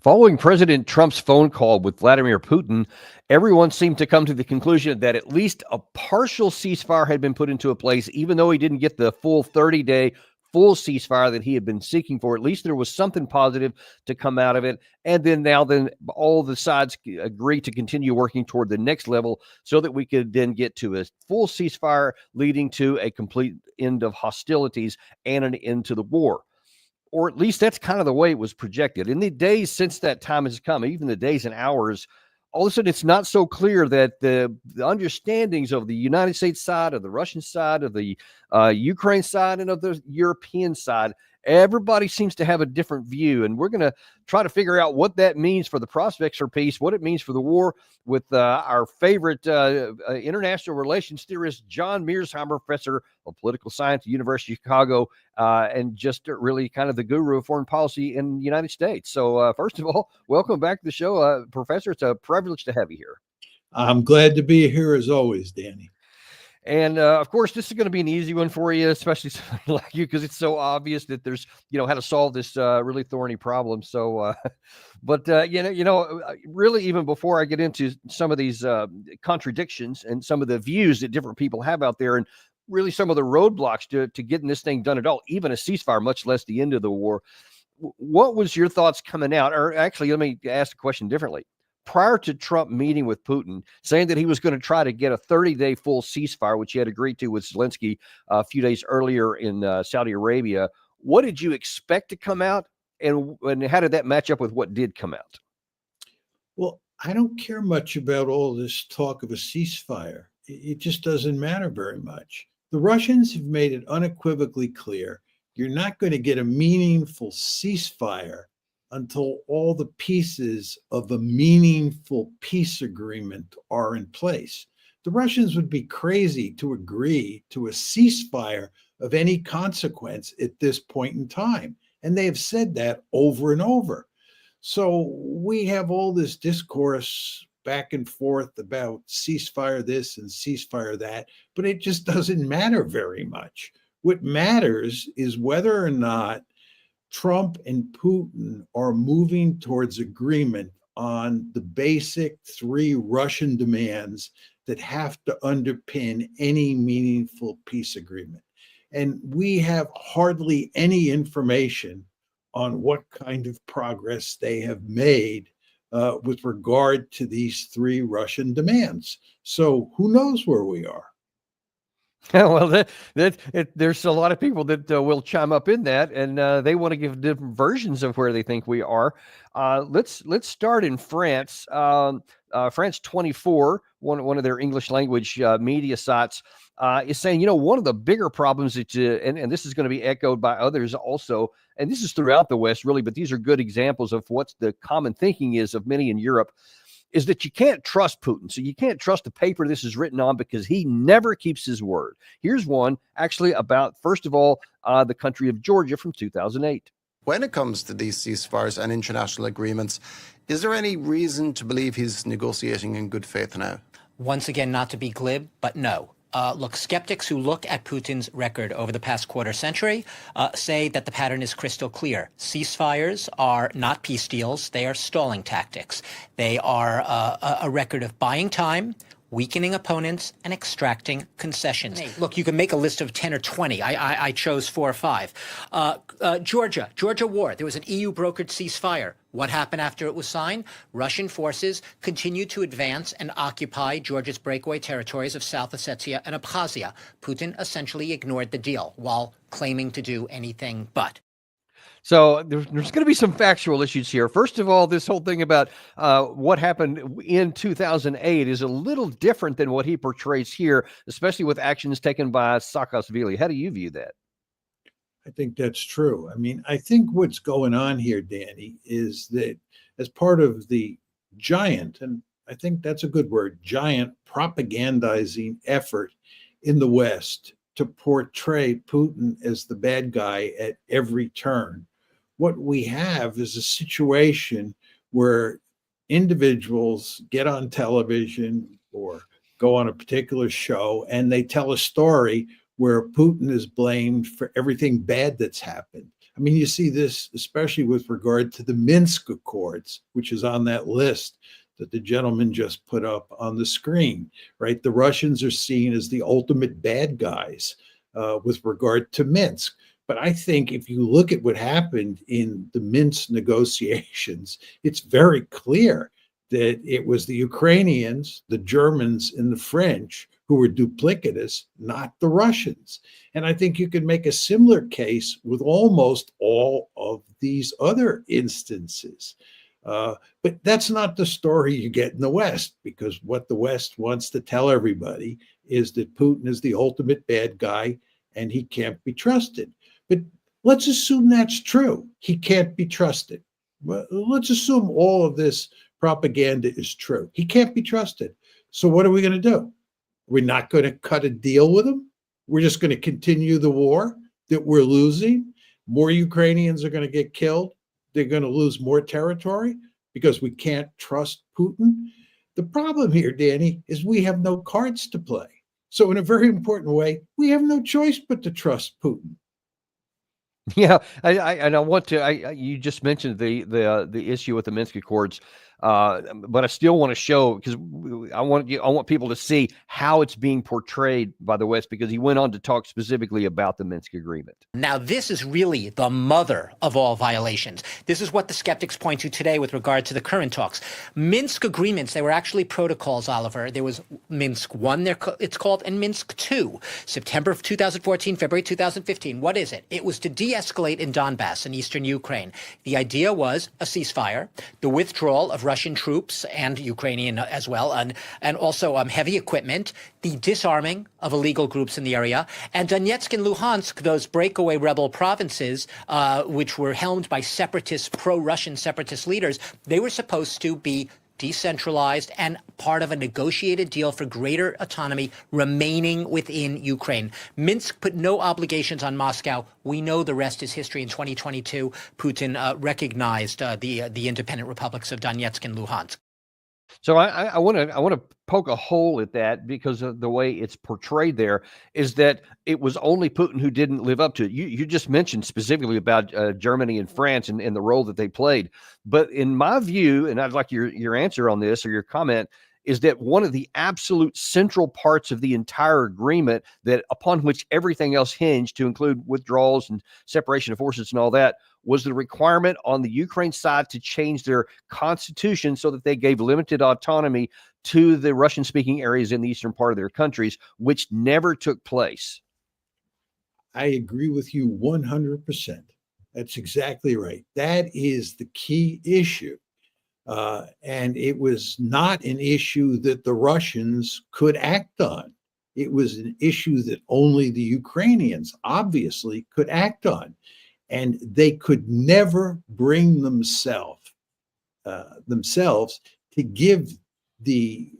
Following President Trump's phone call with Vladimir Putin, everyone seemed to come to the conclusion that at least a partial ceasefire had been put into a place, even though he didn't get the full 30-day full ceasefire that he had been seeking for. At least there was something positive to come out of it. And then all the sides agree to continue working toward the next level so that we could then get to a full ceasefire leading to a complete end of hostilities and an end to the war. Or at least that's kind of the way it was projected. In the days since that time has come, even the days and hours, all of a sudden it's not so clear that the understandings of the United States side, of the Russian side, of the Ukraine side, and of the European side, everybody seems to have a different view. And we're going to try to figure out what that means for the prospects for peace, what it means for the war, with our favorite international relations theorist, John Mearsheimer, professor of political science at the University of Chicago, and just really kind of the guru of foreign policy in the United States. So first of all, welcome back to the show, Professor. It's a privilege to have you here. I'm glad to be here as always, Danny. And of course, this is going to be an easy one for you, especially like you, because it's so obvious that there's, how to solve this really thorny problem. So, but really, even before I get into some of these contradictions and some of the views that different people have out there, and really some of the roadblocks to getting this thing done at all, even a ceasefire, much less the end of the war. What was your thoughts coming out? Or actually, let me ask the question differently. Prior to Trump meeting with Putin, saying that he was going to try to get a 30-day full ceasefire, which he had agreed to with Zelensky a few days earlier in Saudi Arabia, what did you expect to come out, and how did that match up with what did come out? Well, I don't care much about all this talk of a ceasefire. It just doesn't matter very much. The Russians have made it unequivocally clear you're not going to get a meaningful ceasefire until all the pieces of a meaningful peace agreement are in place. The Russians would be crazy to agree to a ceasefire of any consequence at this point in time. And they have said that over and over. So we have all this discourse back and forth about ceasefire this and ceasefire that, but it just doesn't matter very much. What matters is whether or not Trump and Putin are moving towards agreement on the basic three Russian demands that have to underpin any meaningful peace agreement. And we have hardly any information on what kind of progress they have made with regard to these three Russian demands. So who knows where we are? Well, there's a lot of people that will chime up in that, and they want to give different versions of where they think we are. Let's start in France. France 24, one of their English language media sites, is saying, one of the bigger problems that, and this is going to be echoed by others also, and this is throughout the West really, but these are good examples of what the common thinking is of many in Europe, is that you can't trust Putin. So you can't trust the paper this is written on because he never keeps his word. Here's one actually about, first of all, the country of Georgia from 2008. When it comes to these ceasefires and international agreements, is there any reason to believe he's negotiating in good faith now? Once again, not to be glib, but no. Look, skeptics who look at Putin's record over the past quarter century say that the pattern is crystal clear. Ceasefires are not peace deals. They are stalling tactics. They are a record of buying time, weakening opponents, and extracting concessions. Look, you can make a list of 10 or 20. I chose 4 or 5. Georgia war. There was an EU-brokered ceasefire. What happened after it was signed? Russian forces continued to advance and occupy Georgia's breakaway territories of South Ossetia and Abkhazia. Putin essentially ignored the deal while claiming to do anything but. So there's going to be some factual issues here. First of all, this whole thing about what happened in 2008 is a little different than what he portrays here, especially with actions taken by Saakashvili. How do you view that? I think that's true. I mean, I think what's going on here, Danny, is that as part of the giant, and I think that's a good word, giant propagandizing effort in the West to portray Putin as the bad guy at every turn, what we have is a situation where individuals get on television or go on a particular show and they tell a story where Putin is blamed for everything bad that's happened. I I mean, you see this especially with regard to the Minsk Accords, which is on that list that the gentleman just put up on the screen, right? The Russians are seen as the ultimate bad guys with regard to Minsk. But I think if you look at what happened in the Minsk negotiations, it's very clear that it was the Ukrainians, the Germans, and the French who were duplicitous, not the Russians. And I think you can make a similar case with almost all of these other instances. But that's not the story you get in the West, because what the West wants to tell everybody is that Putin is the ultimate bad guy and he can't be trusted. But let's assume that's true. He can't be trusted. Well, let's assume all of this propaganda is true. He can't be trusted. So what are we going to do? We're not going to cut a deal with him. We're just going to continue the war that we're losing. More Ukrainians are going to get killed. They're going to lose more territory because we can't trust Putin. The problem here, Danny, is we have no cards to play. So in a very important way, we have no choice but to trust Putin. Yeah, I want to. You just mentioned the issue with the Minsk Accords, but I still want to show, because I want people to see how it's being portrayed by the West, because he went on to talk specifically about the Minsk Agreement. Now, this is really the mother of all violations. This is what the skeptics point to today with regard to the current talks. Minsk agreements, they were actually protocols, Oliver. There was Minsk 1, it's called, and Minsk 2, September of 2014, February 2015. What is it? It was to de-escalate in Donbass in eastern Ukraine. The idea was a ceasefire, the withdrawal of Russian troops and Ukrainian as well, and also heavy equipment, the disarming of illegal groups in the area, and Donetsk and Luhansk, those breakaway rebel provinces, which were helmed by separatist, pro-Russian separatist leaders, they were supposed to be decentralized and part of a negotiated deal for greater autonomy remaining within Ukraine. Minsk put no obligations on Moscow. We know the rest is history. In 2022, Putin recognized the independent republics of Donetsk and Luhansk. So I want to poke a hole at that, because of the way it's portrayed there, is that it was only Putin who didn't live up to it. You just mentioned specifically about Germany and France and the role that they played. But in my view, and I'd like your answer on this, or your comment, is that one of the absolute central parts of the entire agreement, that upon which everything else hinged, to include withdrawals and separation of forces and all that, was the requirement on the Ukraine side to change their constitution so that they gave limited autonomy to the Russian-speaking areas in the eastern part of their countries, which never took place. I agree with you 100%. That's exactly right. That is the key issue. And it was not an issue that the Russians could act on. It was an issue that only the Ukrainians obviously could act on. And they could never bring themselves to give the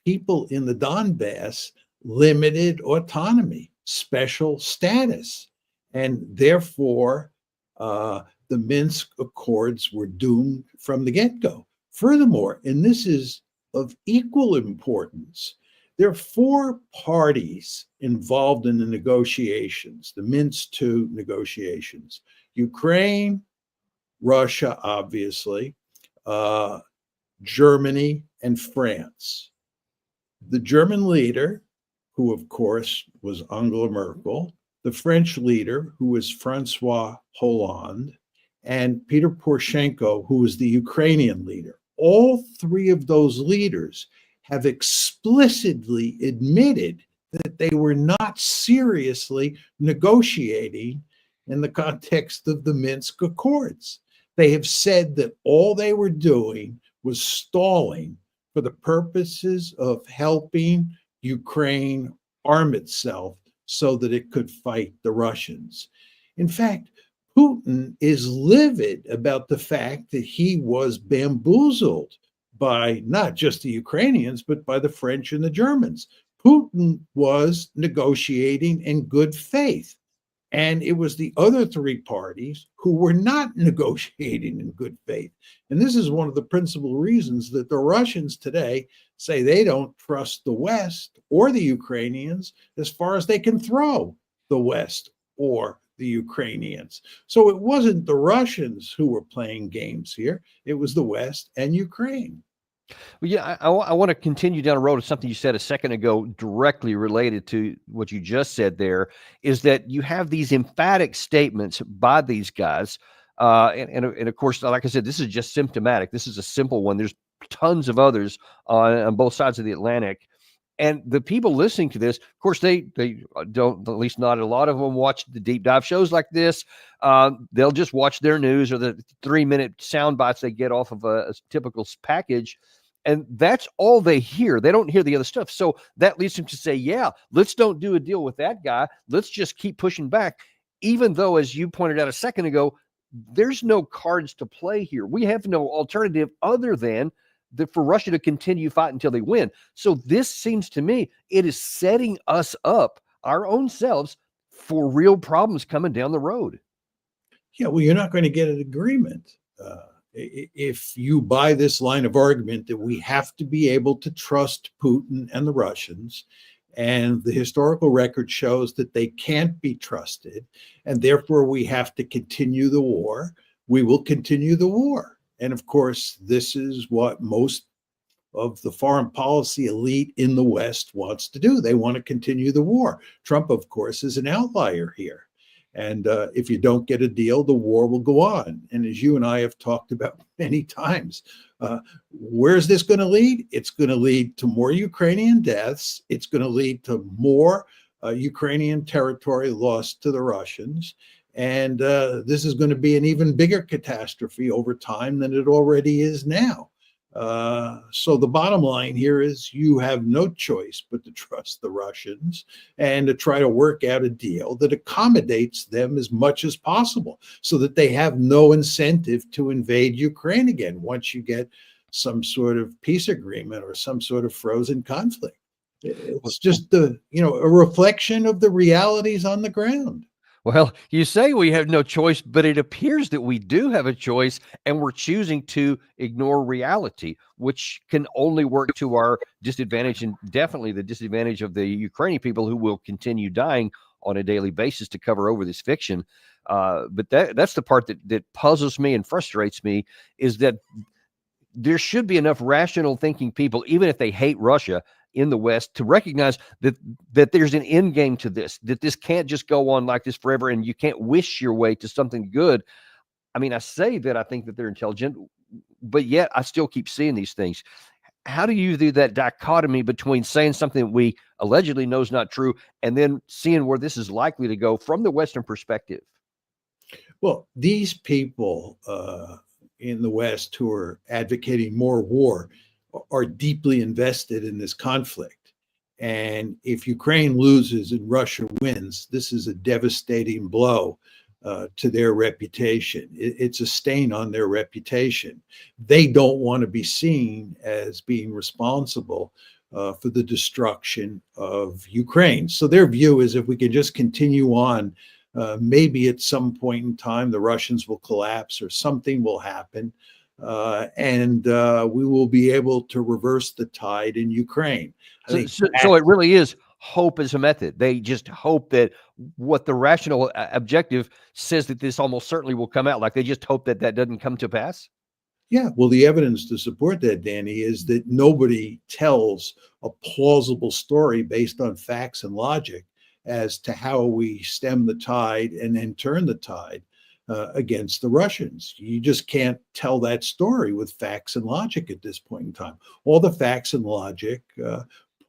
people in the Donbass limited autonomy, special status. And therefore, the Minsk Accords were doomed from the get-go. Furthermore, and this is of equal importance, there are 4 parties involved in the negotiations, the Minsk II negotiations: Ukraine, Russia, obviously, Germany, and France. The German leader, who of course was Angela Merkel, the French leader, who was Francois Hollande, and Peter Poroshenko, who was the Ukrainian leader. All 3 of those leaders have explicitly admitted that they were not seriously negotiating in the context of the Minsk Accords. They have said that all they were doing was stalling for the purposes of helping Ukraine arm itself so that it could fight the Russians. In fact, Putin is livid about the fact that he was bamboozled by not just the Ukrainians, but by the French and the Germans. Putin was negotiating in good faith. And it was the other 3 parties who were not negotiating in good faith. And this is one of the principal reasons that the Russians today say they don't trust the West or the Ukrainians as far as they can throw the West or the Ukrainians. So it wasn't the Russians who were playing games here. It was the West and Ukraine. Well, yeah, I want to continue down the road of something you said a second ago, directly related to what you just said there, is that you have these emphatic statements by these guys. And of course, like I said, this is just symptomatic. This is a simple one. There's tons of others on both sides of the Atlantic. And the people listening to this, of course, they don't, at least not a lot of them, watch the deep dive shows like this. They'll just watch their news or the 3-minute sound bites they get off of a typical package. And that's all they hear. They don't hear the other stuff. So that leads them to say, yeah, let's don't do a deal with that guy. Let's just keep pushing back. Even though, as you pointed out a second ago, there's no cards to play here. We have no alternative other than for Russia to continue fighting until they win. So this seems to me, it is setting us up, our own selves, for real problems coming down the road. Yeah, well, you're not going to get an agreement. If you buy this line of argument that we have to be able to trust Putin and the Russians, and the historical record shows that they can't be trusted, and therefore we have to continue the war, we will continue the war. And of course, this is what most of the foreign policy elite in the West wants to do. They want to continue the war. Trump, of course, is an outlier here. And if you don't get a deal, the war will go on. And as you and I have talked about many times, where's this going to lead? It's going to lead to more Ukrainian deaths. It's going to lead to more Ukrainian territory lost to the Russians. And this is going to be an even bigger catastrophe over time than it already is now. So the bottom line here is you have no choice but to trust the Russians and to try to work out a deal that accommodates them as much as possible so that they have no incentive to invade Ukraine again once you get some sort of peace agreement or some sort of frozen conflict. It's just a reflection of the realities on the ground. Well, you say we have no choice, but it appears that we do have a choice, and we're choosing to ignore reality, which can only work to our disadvantage, and definitely the disadvantage of the Ukrainian people who will continue dying on a daily basis to cover over this fiction. But that's the part that puzzles me and frustrates me, is that there should be enough rational thinking people, even if they hate Russia, in the West, to recognize that there's an end game to this, that this can't just go on like this forever, and you can't wish your way to something good. I mean, I say that I think that they're intelligent, but yet I still keep seeing these things. How do you do that dichotomy between saying something that we allegedly know is not true and then seeing where this is likely to go from the Western perspective? Well, these people in the West who are advocating more war are deeply invested in this conflict. And if Ukraine loses and Russia wins, this is a devastating blow to their reputation. It's a stain on their reputation. They don't want to be seen as being responsible for the destruction of Ukraine. So their view is, if we can just continue on, maybe at some point in time the Russians will collapse or something will happen. And we will be able to reverse the tide in Ukraine. So it really is hope as a method. They just hope that what the rational objective says that this almost certainly will come out. Like they just hope that doesn't come to pass. Yeah, well, the evidence to support that, Danny, is that nobody tells a plausible story based on facts and logic as to how we stem the tide and then turn the tide against the Russians. You just can't tell that story with facts and logic at this point in time. All the facts and logic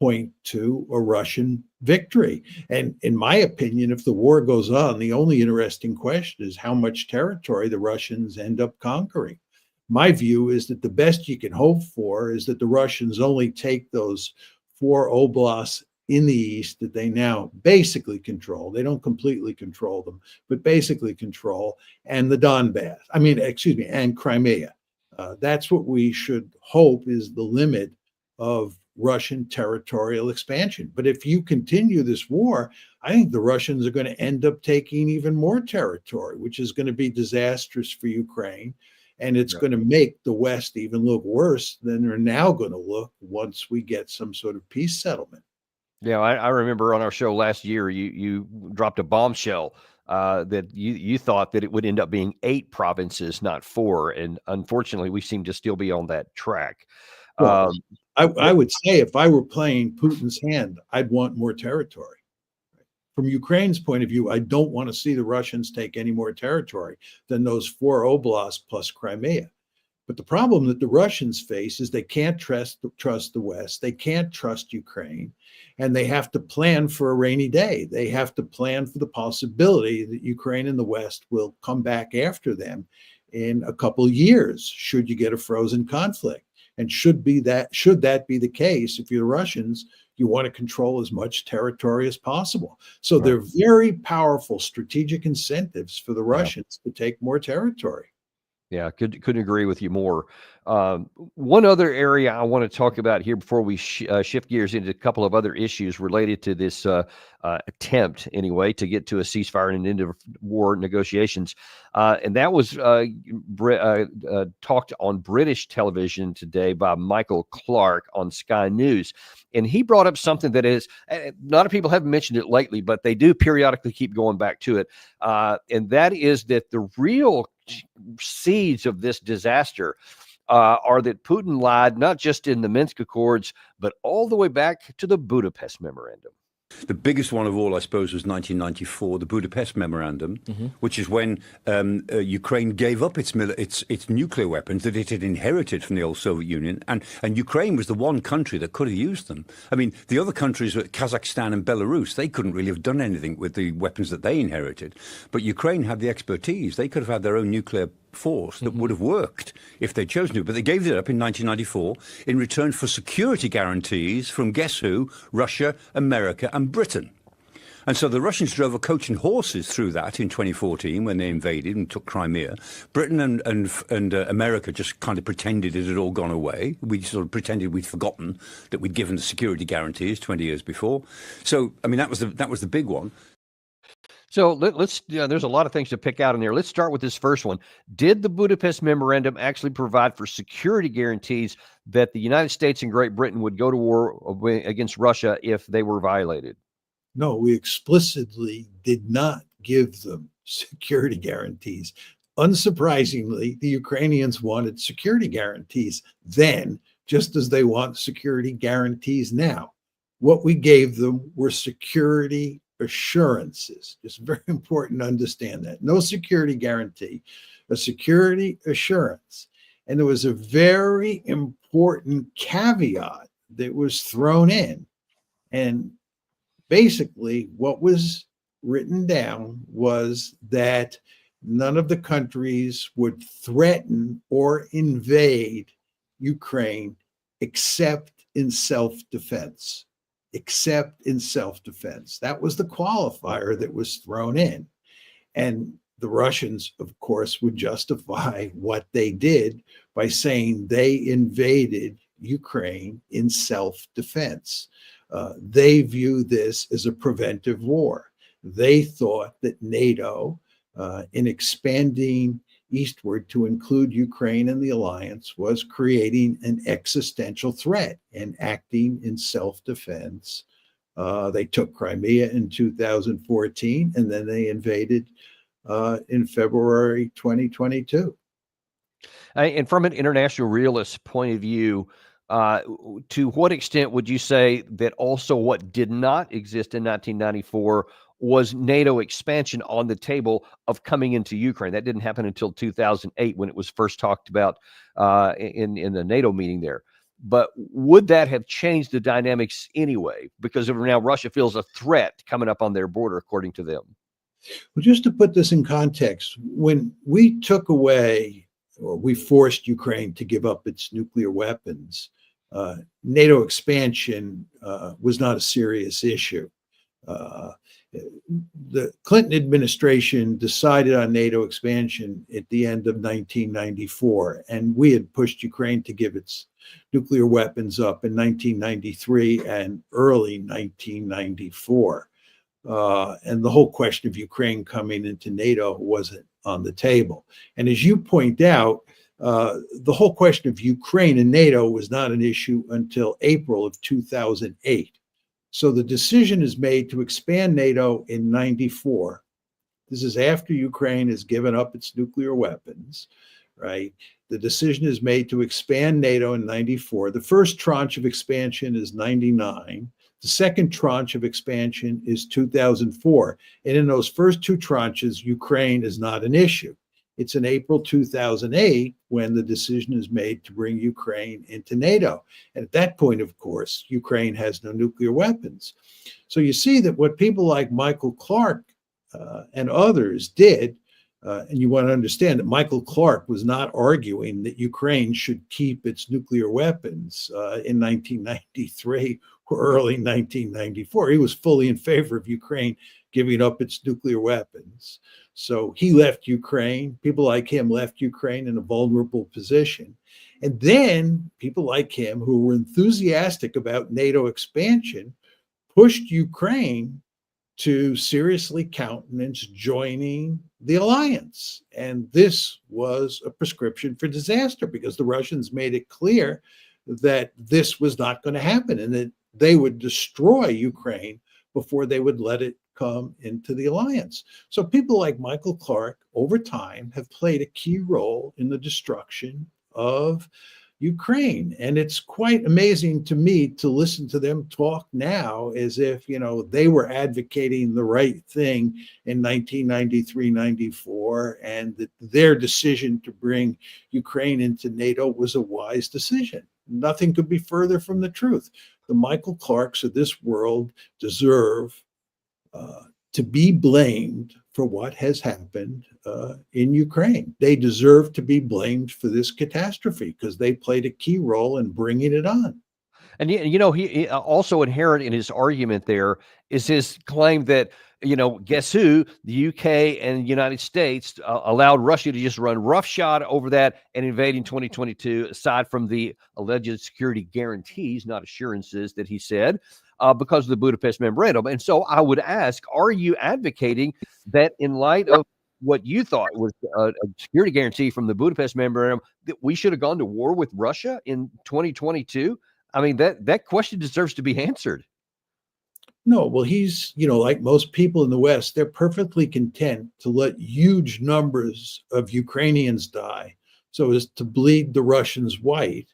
point to a Russian victory. And in my opinion, if the war goes on, the only interesting question is how much territory the Russians end up conquering. My view is that the best you can hope for is that the Russians only take those 4 oblasts in the east that they now basically control. They don't completely control them, but basically control, and the Donbass, and Crimea. That's what we should hope is the limit of Russian territorial expansion. But if you continue this war, I think the Russians are going to end up taking even more territory, which is going to be disastrous for Ukraine. And it's going to make the West even look worse than they're now going to look once we get some sort of peace settlement. Yeah, I remember on our show last year, you dropped a bombshell that you thought that it would end up being 8 provinces, not 4. And unfortunately, we seem to still be on that track. Well, I would say if I were playing Putin's hand, I'd want more territory. From Ukraine's point of view, I don't want to see the Russians take any more territory than those 4 oblasts plus Crimea. But the problem that the Russians face is they can't trust the West. They can't trust Ukraine, and they have to plan for a rainy day. They have to plan for the possibility that Ukraine and the West will come back after them in a couple of years, should you get a frozen conflict. And should that be the case, if you're the Russians, you want to control as much territory as possible. So they're very powerful strategic incentives for the Russians to take more territory. Yeah, couldn't agree with you more. One other area I want to talk about here before we shift gears into a couple of other issues related to this attempt, anyway, to get to a ceasefire and an end of war negotiations. And that was talked on British television today by Michael Clark on Sky News. And he brought up something that is, a lot of people haven't mentioned it lately, but they do periodically keep going back to it. And that is that the real seeds of this disaster are that Putin lied, not just in the Minsk Accords, but all the way back to the Budapest Memorandum. The biggest one of all, I suppose, was 1994, the Budapest Memorandum, which is when Ukraine gave up its nuclear weapons that it had inherited from the old Soviet Union, and Ukraine was the one country that could have used them. I mean, the other countries, Kazakhstan and Belarus, they couldn't really have done anything with the weapons that they inherited, but Ukraine had the expertise. They could have had their own nuclear force that would have worked if they'd chosen to, but they gave it up in 1994 in return for security guarantees from, guess who? Russia, America and Britain. And so the Russians drove a coach and horses through that in 2014 when they invaded and took Crimea. Britain and America just kind of pretended it had all gone away. We sort of pretended we'd forgotten that we'd given the security guarantees 20 years before. So, I mean, that was the big one. So let's, there's a lot of things to pick out in there. Let's start with this first one. Did the Budapest Memorandum actually provide for security guarantees that the United States and Great Britain would go to war against Russia if they were violated? No, we explicitly did not give them security guarantees. Unsurprisingly, the Ukrainians wanted security guarantees then, just as they want security guarantees now. What we gave them were security assurances. It's very important to understand that. No security guarantee, a security assurance. And there was a very important caveat that was thrown in. And basically, what was written down was that none of the countries would threaten or invade Ukraine except in self-defense. Except in self-defense. That was the qualifier that was thrown in. And the Russians, of course, would justify what they did by saying they invaded Ukraine in self-defense. They view this as a preventive war. They thought that NATO, in expanding eastward to include Ukraine in the alliance, was creating an existential threat and acting in self-defense. They took Crimea in 2014, and then they invaded in February 2022. And from an international realist point of view, to what extent would you say that also what did not exist in 1994 was NATO expansion on the table of coming into Ukraine? That didn't happen until 2008 when it was first talked about in the NATO meeting there. But would that have changed the dynamics anyway? Because now Russia feels a threat coming up on their border, according to them. Well, just to put this in context, when we took away, or we forced Ukraine to give up its nuclear weapons, NATO expansion was not a serious issue. The Clinton administration decided on NATO expansion at the end of 1994, and we had pushed Ukraine to give its nuclear weapons up in 1993 and early 1994. And the whole question of Ukraine coming into NATO wasn't on the table. And as you point out, the whole question of Ukraine and NATO was not an issue until April of 2008. So the decision is made to expand NATO in 94. This is after Ukraine has given up its nuclear weapons, right? The decision is made to expand NATO in 94. The first tranche of expansion is 99. The second tranche of expansion is 2004. And in those first two tranches, Ukraine is not an issue. It's in April 2008 when the decision is made to bring Ukraine into NATO. And at that point, of course, Ukraine has no nuclear weapons. So you see that what people like Michael Clark and others did, and you want to understand that Michael Clark was not arguing that Ukraine should keep its nuclear weapons in 1993 or early 1994. He was fully in favor of Ukraine giving up its nuclear weapons. So he left Ukraine. People like him left Ukraine in a vulnerable position. And then people like him who were enthusiastic about NATO expansion pushed Ukraine to seriously countenance joining the alliance. And this was a prescription for disaster because the Russians made it clear that this was not going to happen and that they would destroy Ukraine before they would let it come into the alliance. So people like Michael Clark over time have played a key role in the destruction of Ukraine. And it's quite amazing to me to listen to them talk now as if, you know, they were advocating the right thing in 1993, 94, and that their decision to bring Ukraine into NATO was a wise decision. Nothing could be further from the truth. The Michael Clarks of this world deserve to be blamed for what has happened in Ukraine. They deserve to be blamed for this catastrophe because they played a key role in bringing it on. And you know, he also inherent in his argument there is his claim that, you know, guess who? The UK and the United States allowed Russia to just run roughshod over that and invade in 2022, aside from the alleged security guarantees, not assurances, that he said, because of the Budapest Memorandum. And so I would ask, are you advocating that in light of what you thought was a security guarantee from the Budapest Memorandum, that we should have gone to war with Russia in 2022? I mean, that question deserves to be answered. No, well, he's, you know, like most people in the West, they're perfectly content to let huge numbers of Ukrainians die so as to bleed the Russians white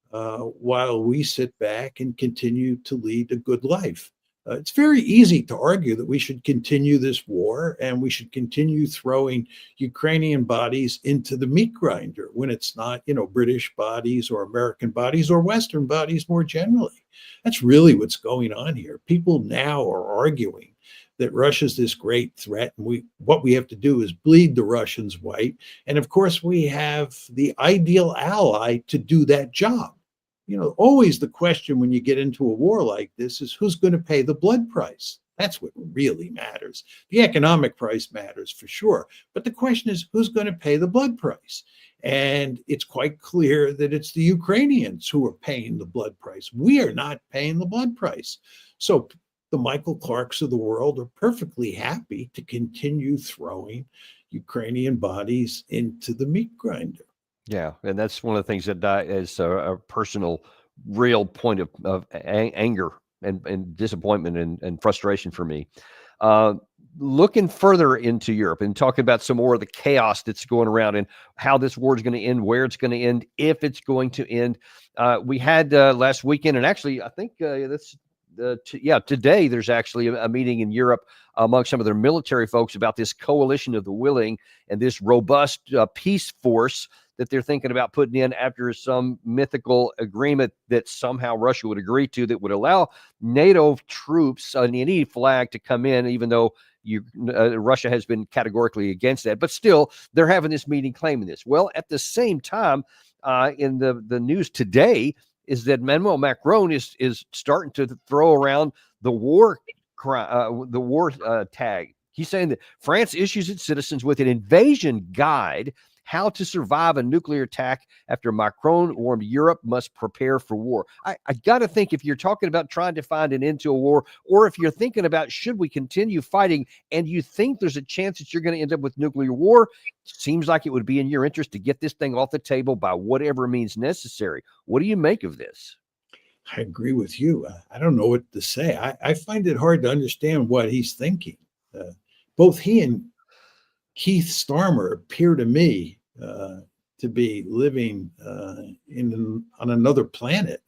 while we sit back and continue to lead a good life. It's very easy to argue that we should continue this war and we should continue throwing Ukrainian bodies into the meat grinder when it's not, you know, British bodies or American bodies or Western bodies more generally. That's really what's going on here. People now are arguing that Russia's this great threat and what we have to do is bleed the Russians white. And of course, we have the ideal ally to do that job. You know, always the question when you get into a war like this is who's going to pay the blood price? That's what really matters. The economic price matters for sure. But the question is who's going to pay the blood price? And it's quite clear that it's the Ukrainians who are paying the blood price. We are not paying the blood price. So the Michael Clarks of the world are perfectly happy to continue throwing Ukrainian bodies into the meat grinder. Yeah, and that's one of the things that is a personal, real point of anger and disappointment and frustration for me. Looking further into Europe and talking about some more of the chaos that's going around and how this war is going to end, where it's going to end, if it's going to end. We had last weekend, and actually, I think today there's actually a meeting in Europe among some of their military folks about this coalition of the willing and this robust peace force that they're thinking about putting in after some mythical agreement that somehow Russia would agree to that would allow NATO troops on any flag to come in, even though Russia has been categorically against that. But still, they're having this meeting claiming this. Well, at the same time, in the news today is that Emmanuel Macron is starting to throw around the war tag. He's saying that France issues its citizens with an invasion guide, how to survive a nuclear attack after Macron warned Europe must prepare for war. I got to think, if you're talking about trying to find an end to a war, or if you're thinking about should we continue fighting and you think there's a chance that you're going to end up with nuclear war, seems like it would be in your interest to get this thing off the table by whatever means necessary. What do you make of this? I agree with you. I don't know what to say. I find it hard to understand what he's thinking. Both he and Keith Starmer appear to me to be living on another planet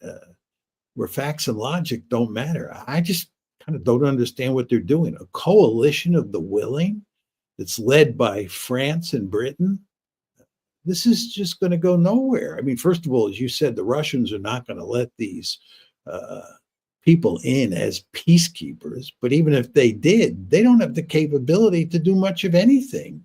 where facts and logic don't matter. I just kind of don't understand what they're doing. A coalition of the willing that's led by France and Britain. This is just going to go nowhere. I mean, first of all, as you said, the Russians are not going to let these people in as peacekeepers. But even if they did, they don't have the capability to do much of anything.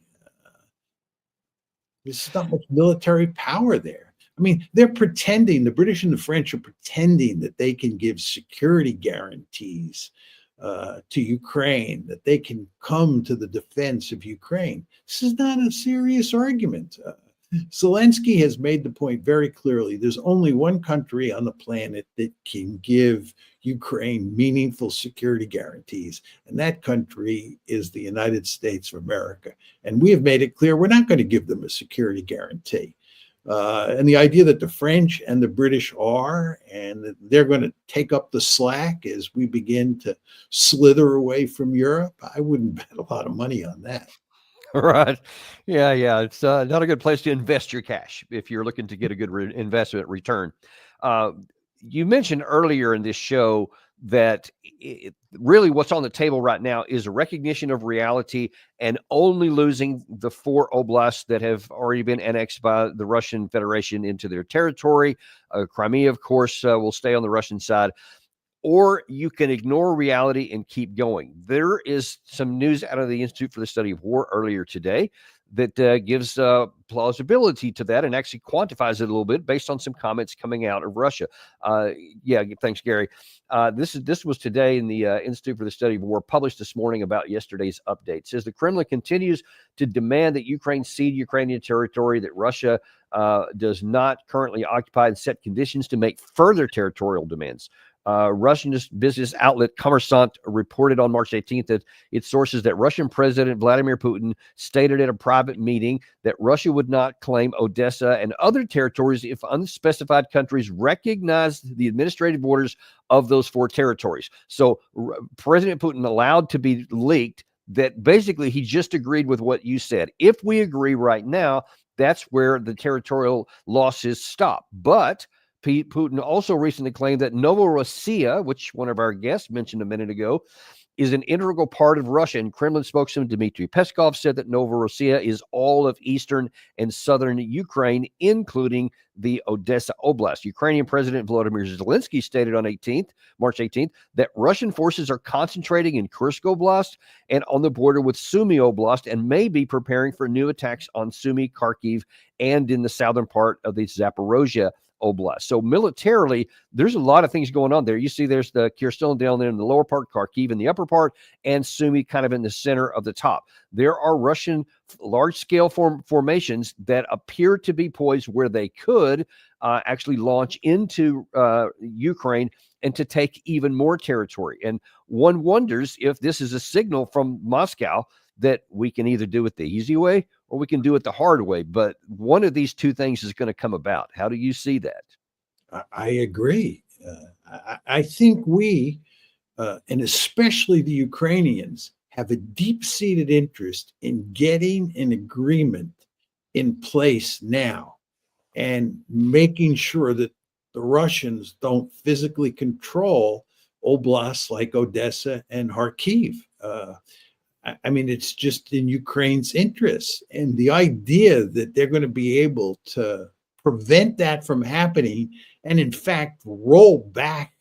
There's not much military power there. I mean, they're pretending, the British and the French are pretending that they can give security guarantees to Ukraine, that they can come to the defense of Ukraine. This is not a serious argument. Zelensky has made the point very clearly. There's only one country on the planet that can give Ukraine meaningful security guarantees, and that country is the United States of America. And we have made it clear we're not going to give them a security guarantee. And the idea that the French and the British are, and that they're going to take up the slack as we begin to slither away from Europe, I wouldn't bet a lot of money on that. Right. Yeah. It's not a good place to invest your cash if you're looking to get a good investment return. You mentioned earlier in this show that really what's on the table right now is a recognition of reality and only losing the 4 oblasts that have already been annexed by the Russian Federation into their territory. Crimea, of course, will stay on the Russian side. Or you can ignore reality and keep going. There is some news out of the Institute for the Study of War earlier today that gives plausibility to that and actually quantifies it a little bit based on some comments coming out of Russia. Thanks, Gary. This was today in the Institute for the Study of War, published this morning about yesterday's update. It says the Kremlin continues to demand that Ukraine cede Ukrainian territory that Russia does not currently occupy and set conditions to make further territorial demands. Russian business outlet Kommersant reported on March 18th that its sources that Russian President Vladimir Putin stated at a private meeting that Russia would not claim Odessa and other territories if unspecified countries recognized the administrative borders of those 4 territories. So President Putin allowed to be leaked that basically he just agreed with what you said. If we agree right now, that's where the territorial losses stop. But Putin also recently claimed that Novorossiya, which one of our guests mentioned a minute ago, is an integral part of Russia. And Kremlin spokesman Dmitry Peskov said that Novorossiya is all of eastern and southern Ukraine, including the Odessa Oblast. Ukrainian President Vladimir Zelensky stated on March 18th, that Russian forces are concentrating in Kursk Oblast and on the border with Sumy Oblast and may be preparing for new attacks on Sumy, Kharkiv, and in the southern part of the Zaporozhye Oblast. So militarily, there's a lot of things going on there. You see there's the Kherson down there in the lower part, Kharkiv in the upper part, and Sumy kind of in the center of the top. There are Russian large-scale formations that appear to be poised where they could actually launch into Ukraine and to take even more territory. And one wonders if this is a signal from Moscow that we can either do it the easy way or we can do it the hard way. But one of these two things is going to come about. How do you see that? I agree. I think we, and especially the Ukrainians, have a deep-seated interest in getting an agreement in place now and making sure that the Russians don't physically control oblasts like Odessa and Kharkiv. I mean, it's just in Ukraine's interests. And the idea that they're going to be able to prevent that from happening and, in fact, roll back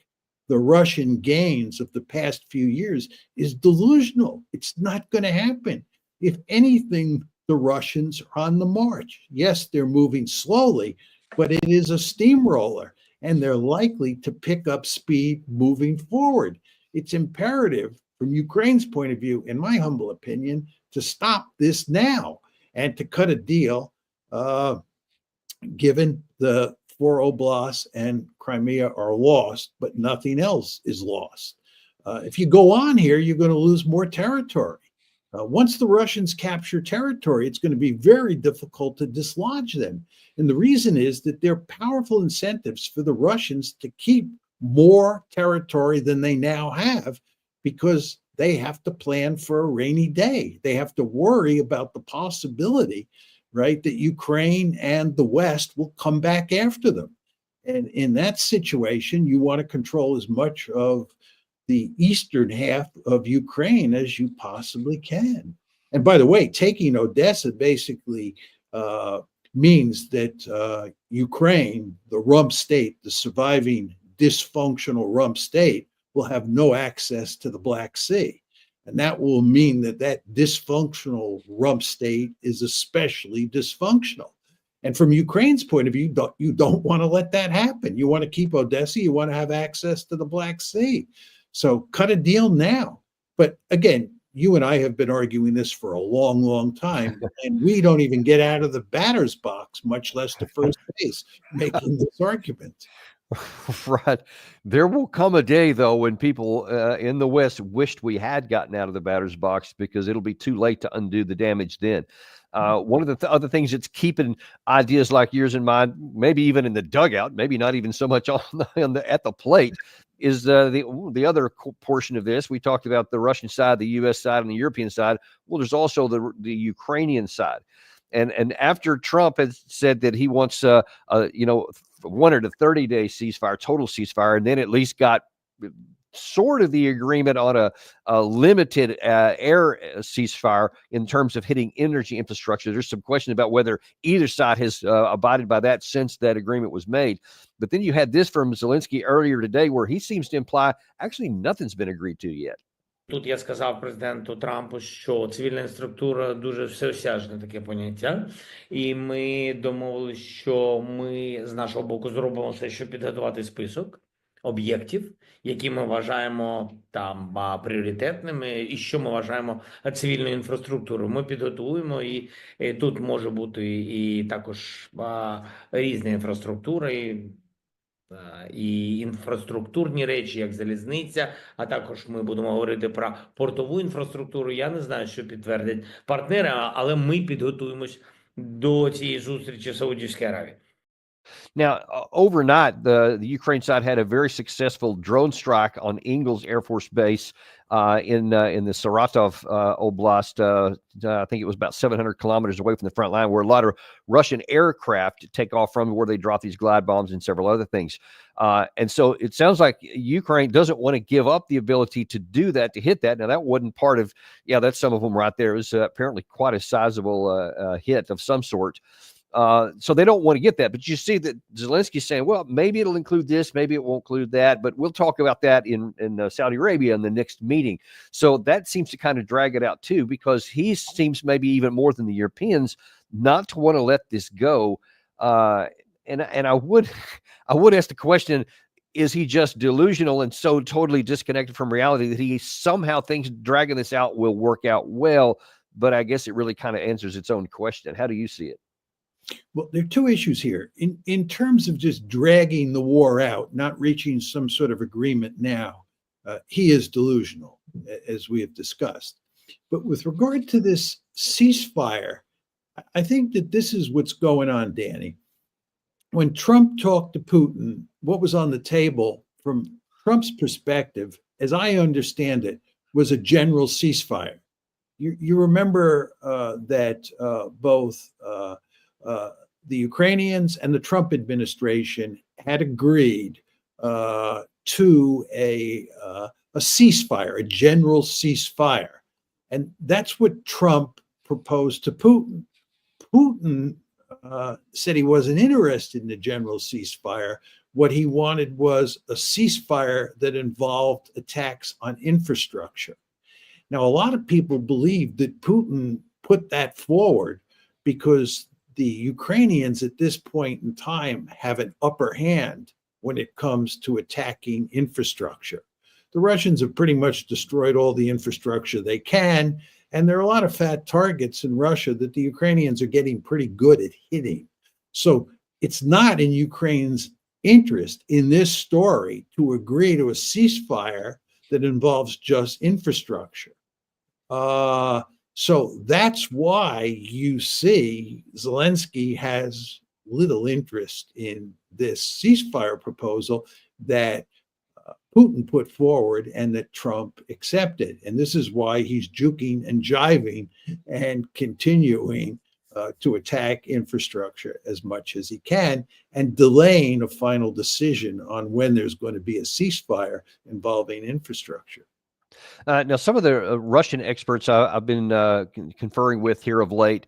the Russian gains of the past few years is delusional. It's not going to happen. If anything, the Russians are on the march. Yes, they're moving slowly, but it is a steamroller, and they're likely to pick up speed moving forward. It's imperative from Ukraine's point of view, in my humble opinion, to stop this now and to cut a deal, given the 4 oblasts and Crimea are lost, but nothing else is lost. If you go on here, you're going to lose more territory. Once the Russians capture territory, it's going to be very difficult to dislodge them. And the reason is that there are powerful incentives for the Russians to keep more territory than they now have, because they have to plan for a rainy day. They have to worry about the possibility, right, that Ukraine and the West will come back after them. And in that situation, you want to control as much of the eastern half of Ukraine as you possibly can. And by the way, taking Odessa basically means that Ukraine, the rump state, the surviving dysfunctional rump state, will have no access to the Black Sea. And that will mean that that dysfunctional rump state is especially dysfunctional. And from Ukraine's point of view, you don't want to let that happen. You want to keep Odessa. You want to have access to the Black Sea. So cut a deal now. But again, you and I have been arguing this for a long, long time, and we don't even get out of the batter's box, much less to first base, making this argument. Right. There will come a day, though, when people in the West wished we had gotten out of the batter's box, because it'll be too late to undo the damage then. One of the other things that's keeping ideas like yours in mind, maybe even in the dugout, maybe not even so much at the plate, is the other portion of this. We talked about the Russian side, the U.S. side, and the European side. Well, there's also the Ukrainian side. And after Trump has said that he wants 1 to 30-day ceasefire, total ceasefire, and then at least got sort of the agreement on a limited air ceasefire in terms of hitting energy infrastructure. There's some question about whether either side has abided by that since that agreement was made. But then you had this from Zelensky earlier today, where he seems to imply actually nothing's been agreed to yet. Тут я сказав президенту Трампу, що цивільна інфраструктура дуже всеосяжне таке поняття, і ми домовилися, що ми з нашого боку зробимо все, щоб підготувати список об'єктів, які ми вважаємо там пріоритетними, і що ми вважаємо цивільною інфраструктурою. Ми підготуємо, і тут може бути і також різна інфраструктура, і інфраструктурні речі, як залізниця, а також ми будемо говорити про портову інфраструктуру. Я не знаю, що підтвердять партнери, але ми підготуємось до цієї зустрічі в Саудівській Аравії. Now, overnight, the Ukraine side had a very successful drone strike on Ingalls Air Force Base in the Saratov Oblast. I think it was about 700 kilometers away from the front line, where a lot of Russian aircraft take off from, where they drop these glide bombs and several other things. And so it sounds like Ukraine doesn't want to give up the ability to do that, to hit that. Now, that wasn't part of, that's some of them right there. It was apparently quite a sizable hit of some sort. So they don't want to get that. But you see that Zelensky's saying, well, maybe it'll include this, maybe it won't include that, but we'll talk about that in Saudi Arabia in the next meeting. So that seems to kind of drag it out too, because he seems maybe even more than the Europeans not to want to let this go. And I would ask the question, is he just delusional and so totally disconnected from reality that he somehow thinks dragging this out will work out well? But I guess it really kind of answers its own question. How do you see it? Well, there are two issues here. In terms of just dragging the war out, not reaching some sort of agreement now, he is delusional, as we have discussed. But with regard to this ceasefire, I think that this is what's going on, Danny. When Trump talked to Putin, what was on the table from Trump's perspective, as I understand it, was a general ceasefire. You remember that both the Ukrainians and the Trump administration had agreed to a ceasefire, a general ceasefire. And that's what Trump proposed to Putin. Putin said he wasn't interested in a general ceasefire. What he wanted was a ceasefire that involved attacks on infrastructure. Now, a lot of people believe that Putin put that forward because the Ukrainians at this point in time have an upper hand when it comes to attacking infrastructure. The Russians have pretty much destroyed all the infrastructure they can, and there are a lot of fat targets in Russia that the Ukrainians are getting pretty good at hitting. So it's not in Ukraine's interest in this story to agree to a ceasefire that involves just infrastructure. So that's why you see Zelensky has little interest in this ceasefire proposal that Putin put forward and that Trump accepted. And this is why he's juking and jiving and continuing to attack infrastructure as much as he can and delaying a final decision on when there's going to be a ceasefire involving infrastructure. Now, some of the Russian experts I've been conferring with here of late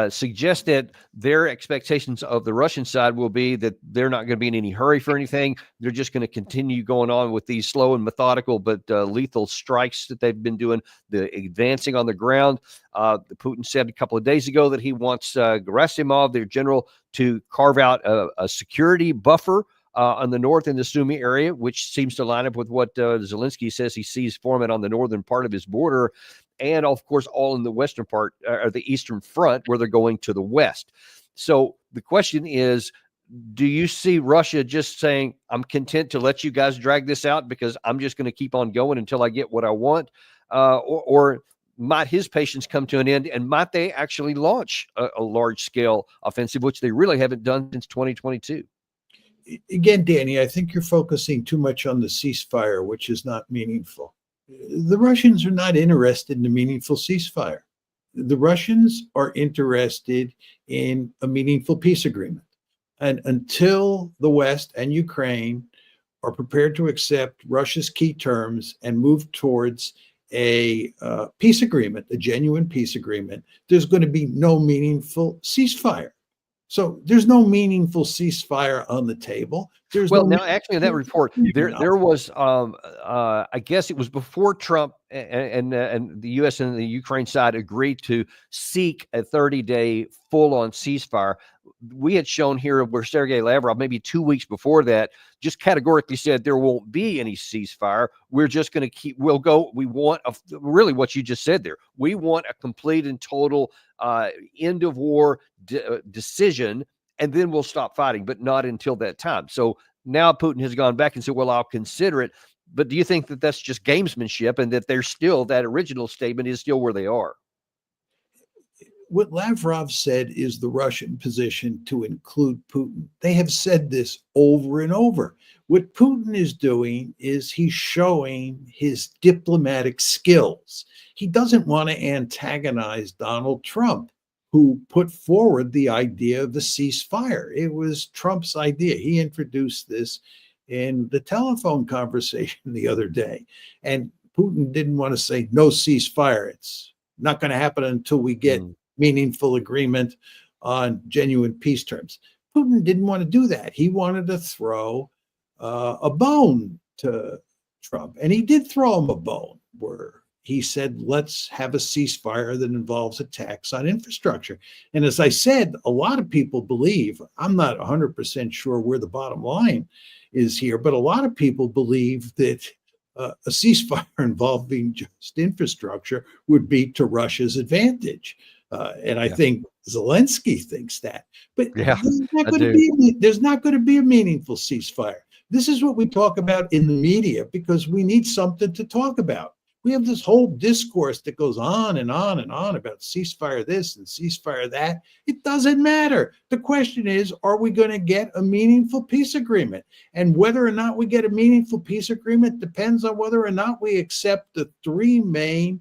suggest that their expectations of the Russian side will be that they're not going to be in any hurry for anything. They're just going to continue going on with these slow and methodical but lethal strikes that they've been doing, the advancing on the ground. Putin said a couple of days ago that he wants Gerasimov, their general, to carve out a security buffer on the north in the Sumy area, which seems to line up with what Zelensky says he sees forming on the northern part of his border, and of course all in the western part, or the eastern front, where they're going to the west. So the question is, do you see Russia just saying, I'm content to let you guys drag this out because I'm just going to keep on going until I get what I want? Or might his patience come to an end, and might they actually launch a large-scale offensive, which they really haven't done since 2022? Again, Danny, I think you're focusing too much on the ceasefire, which is not meaningful. The Russians are not interested in a meaningful ceasefire. The Russians are interested in a meaningful peace agreement. And until the West and Ukraine are prepared to accept Russia's key terms and move towards a peace agreement, a genuine peace agreement, there's going to be no meaningful ceasefire. So there's no meaningful ceasefire on the table. Now, actually, in that report, there was, I guess it was before Trump and the U.S. and the Ukraine side agreed to seek a 30-day full-on ceasefire. We had shown here where Sergei Lavrov, maybe 2 weeks before that, just categorically said there won't be any ceasefire. We're just going to we want really what you just said there. We want a complete and total end of war decision, and then we'll stop fighting, but not until that time. So now Putin has gone back and said, well, I'll consider it. But do you think that that's just gamesmanship and that that original statement is still where they are? What Lavrov said is the Russian position to include Putin. They have said this over and over. What Putin is doing is he's showing his diplomatic skills. He doesn't want to antagonize Donald Trump, who put forward the idea of the ceasefire. It was Trump's idea. He introduced this in the telephone conversation the other day. And Putin didn't want to say no ceasefire. It's not going to happen until we get meaningful agreement on genuine peace terms. Putin didn't want to do that. He wanted to throw a bone to Trump. And he did throw him a bone where he said, let's have a ceasefire that involves attacks on infrastructure. And as I said, a lot of people believe, I'm not 100% sure where the bottom line is here, but a lot of people believe that a ceasefire involving just infrastructure would be to Russia's advantage. And I think Zelensky thinks that. But there's not going to be a meaningful ceasefire. This is what we talk about in the media because we need something to talk about. We have this whole discourse that goes on and on and on about ceasefire this and ceasefire that. It doesn't matter. The question is, are we going to get a meaningful peace agreement? And whether or not we get a meaningful peace agreement depends on whether or not we accept the three main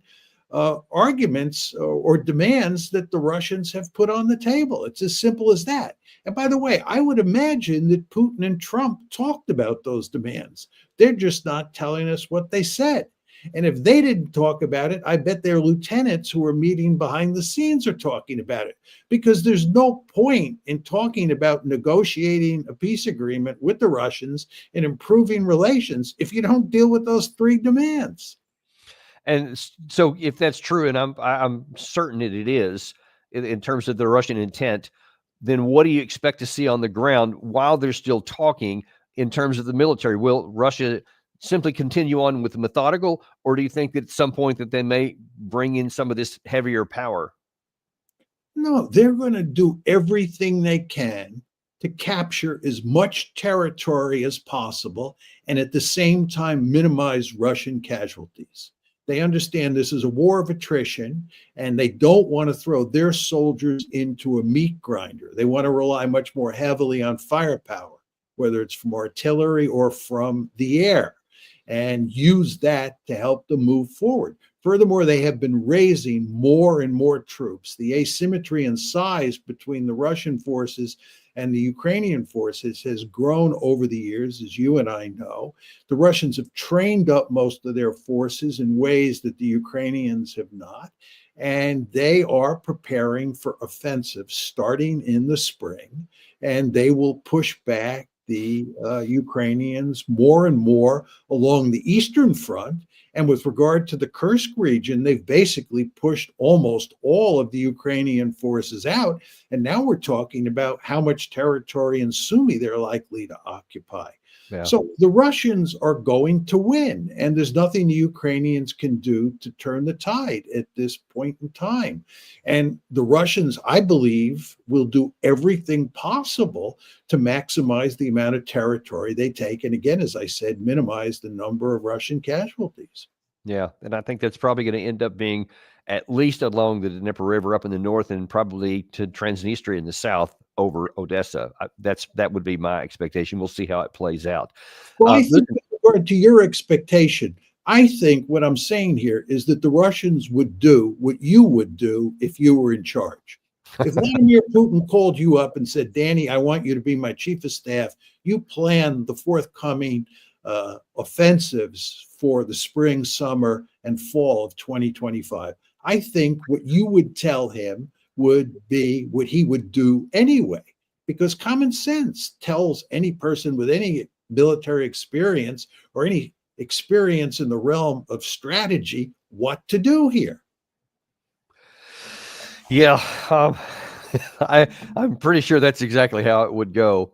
arguments or demands that the Russians have put on the table. It's as simple as that. And by the way, I would imagine that Putin and Trump talked about those demands. They're just not telling us what they said. And if they didn't talk about it, I bet their lieutenants who are meeting behind the scenes are talking about it, because there's no point in talking about negotiating a peace agreement with the Russians and improving relations if you don't deal with those three demands. And so if that's true, and I'm certain that it is in terms of the Russian intent, then what do you expect to see on the ground while they're still talking in terms of the military? Will Russia simply continue on with the methodical, or do you think that at some point that they may bring in some of this heavier power? No, they're going to do everything they can to capture as much territory as possible and at the same time minimize Russian casualties. They understand this is a war of attrition, and they don't want to throw their soldiers into a meat grinder. They want to rely much more heavily on firepower, whether it's from artillery or from the air. and use that to help them move forward. Furthermore, they have been raising more and more troops. The asymmetry in size between the Russian forces and the Ukrainian forces has grown over the years, as you and I know. The Russians have trained up most of their forces in ways that the Ukrainians have not, and they are preparing for offensives starting in the spring, and they will push back the Ukrainians more and more along the Eastern Front. And with regard to the Kursk region, they've basically pushed almost all of the Ukrainian forces out. And now we're talking about how much territory in Sumy they're likely to occupy. Yeah. So the Russians are going to win, and there's nothing the Ukrainians can do to turn the tide at this point in time. And the Russians, I believe, will do everything possible to maximize the amount of territory they take. And again, as I said, minimize the number of Russian casualties. Yeah, and I think that's probably going to end up being at least along the Dnieper River up in the north, and probably to Transnistria in the south over Odessa. That would be my expectation. We'll see how it plays out. Well, I think with regard to your expectation, I think what I'm saying here is that the Russians would do what you would do if you were in charge. If Vladimir Putin called you up and said, Danny, I want you to be my chief of staff, you plan the forthcoming offensives for the spring, summer, and fall of 2025. I think what you would tell him would be what he would do anyway, because common sense tells any person with any military experience or any experience in the realm of strategy what to do here. Yeah, I'm pretty sure that's exactly how it would go.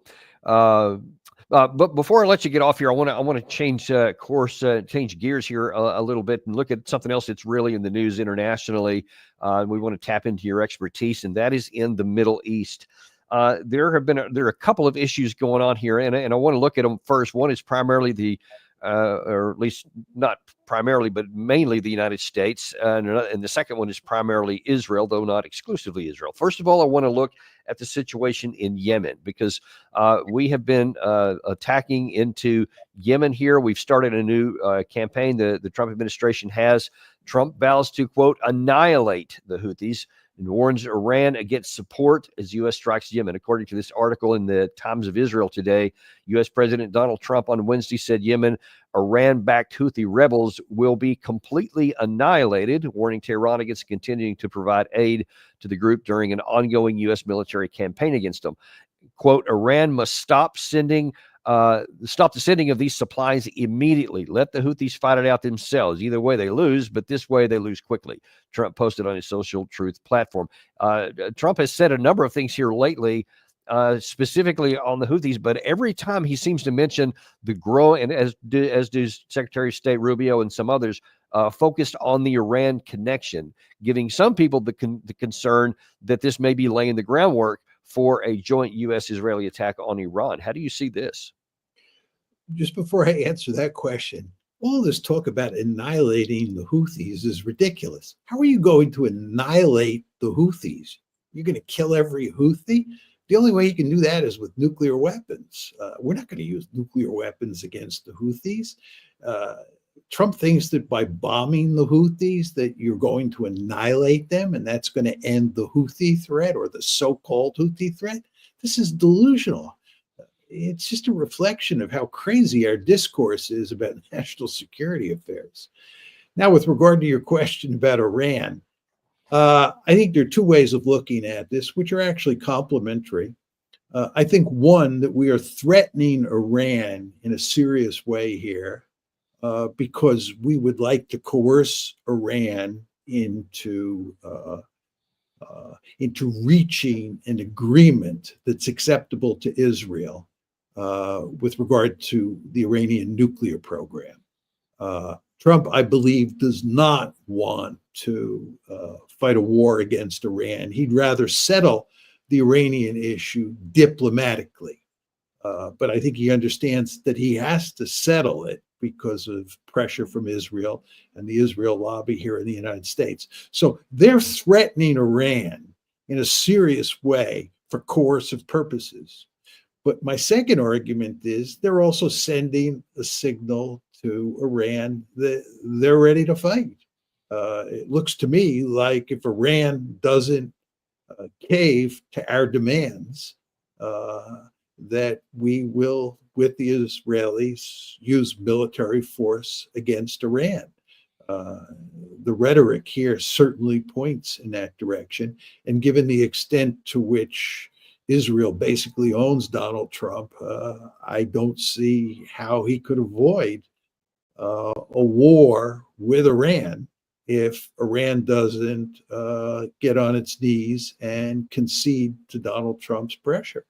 But before I let you get off here, I want to change course, change gears here a little bit, and look at something else that's really in the news internationally. We want to tap into your expertise, and that is in the Middle East. There are a couple of issues going on here, and I want to look at them first. One is primarily or at least not primarily, but mainly the United States. And the second one is primarily Israel, though not exclusively Israel. First of all, I want to look at the situation in Yemen, because we have been attacking into Yemen here. We've started a new campaign. The Trump administration has. Trump vows to, quote, annihilate the Houthis, and warns Iran against support as U.S. strikes Yemen. According to this article in the Times of Israel today, U.S. President Donald Trump on Wednesday said Yemen, Iran-backed Houthi rebels will be completely annihilated, warning Tehran against continuing to provide aid to the group during an ongoing U.S. military campaign against them. Quote, Iran must stop the sending of these supplies immediately. Let the Houthis fight it out themselves. Either way, they lose, but this way they lose quickly. Trump posted on his social truth platform. Trump has said a number of things here lately, specifically on the Houthis, but every time he seems to mention the and as does Secretary of State Rubio and some others, focused on the Iran connection, giving some people the concern that this may be laying the groundwork for a joint U.S.-Israeli attack on Iran. How do you see this? Just before I answer that question, all this talk about annihilating the Houthis is ridiculous. How are you going to annihilate the Houthis? You're going to kill every Houthi? The only way you can do that is with nuclear weapons. We're not going to use nuclear weapons against the Houthis. Trump thinks that by bombing the Houthis that you're going to annihilate them, and that's going to end the Houthi threat or the so-called Houthi threat. This is delusional. It's just a reflection of how crazy our discourse is about national security affairs. Now, with regard to your question about Iran, I think there are two ways of looking at this, which are actually complementary. I think, one, that we are threatening Iran in a serious way here, because we would like to coerce Iran into reaching an agreement that's acceptable to Israel with regard to the Iranian nuclear program. Trump, I believe, does not want to fight a war against Iran. He'd rather settle the Iranian issue diplomatically. But I think he understands that he has to settle it because of pressure from Israel and the Israel lobby here in the United States. So they're threatening Iran in a serious way for coercive purposes. But my second argument is they're also sending a signal to Iran that they're ready to fight. It looks to me like if Iran doesn't cave to our demands, that we will, with the Israelis, use military force against Iran. The rhetoric here certainly points in that direction. And given the extent to which Israel basically owns Donald Trump, I don't see how he could avoid a war with Iran if Iran doesn't get on its knees and concede to Donald Trump's pressure.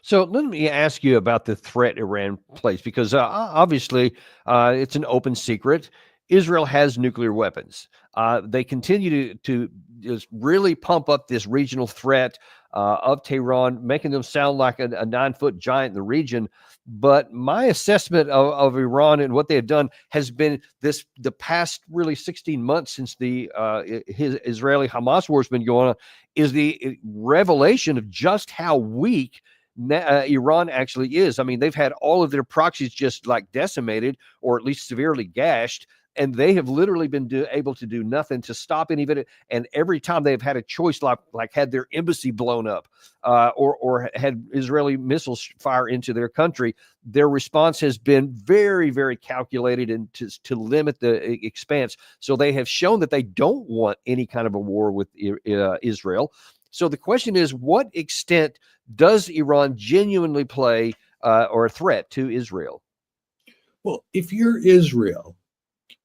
So let me ask you about the threat Iran plays, because obviously it's an open secret. Israel has nuclear weapons. They continue to just really pump up this regional threat of Tehran, making them sound like a 9-foot giant in the region. But my assessment of Iran and what they have done has been the past really 16 months since the Israeli-Hamas war has been going on, is the revelation of just how weak Iran actually is. I mean, they've had all of their proxies just like decimated or at least severely gashed, and they have literally been able to do nothing to stop any of it. And every time they've had a choice, like had their embassy blown up or had Israeli missiles fire into their country, their response has been very, very calculated and to limit the expanse. So they have shown that they don't want any kind of a war with Israel. So the question is, what extent does Iran genuinely play or a threat to Israel? Well, if you're Israel,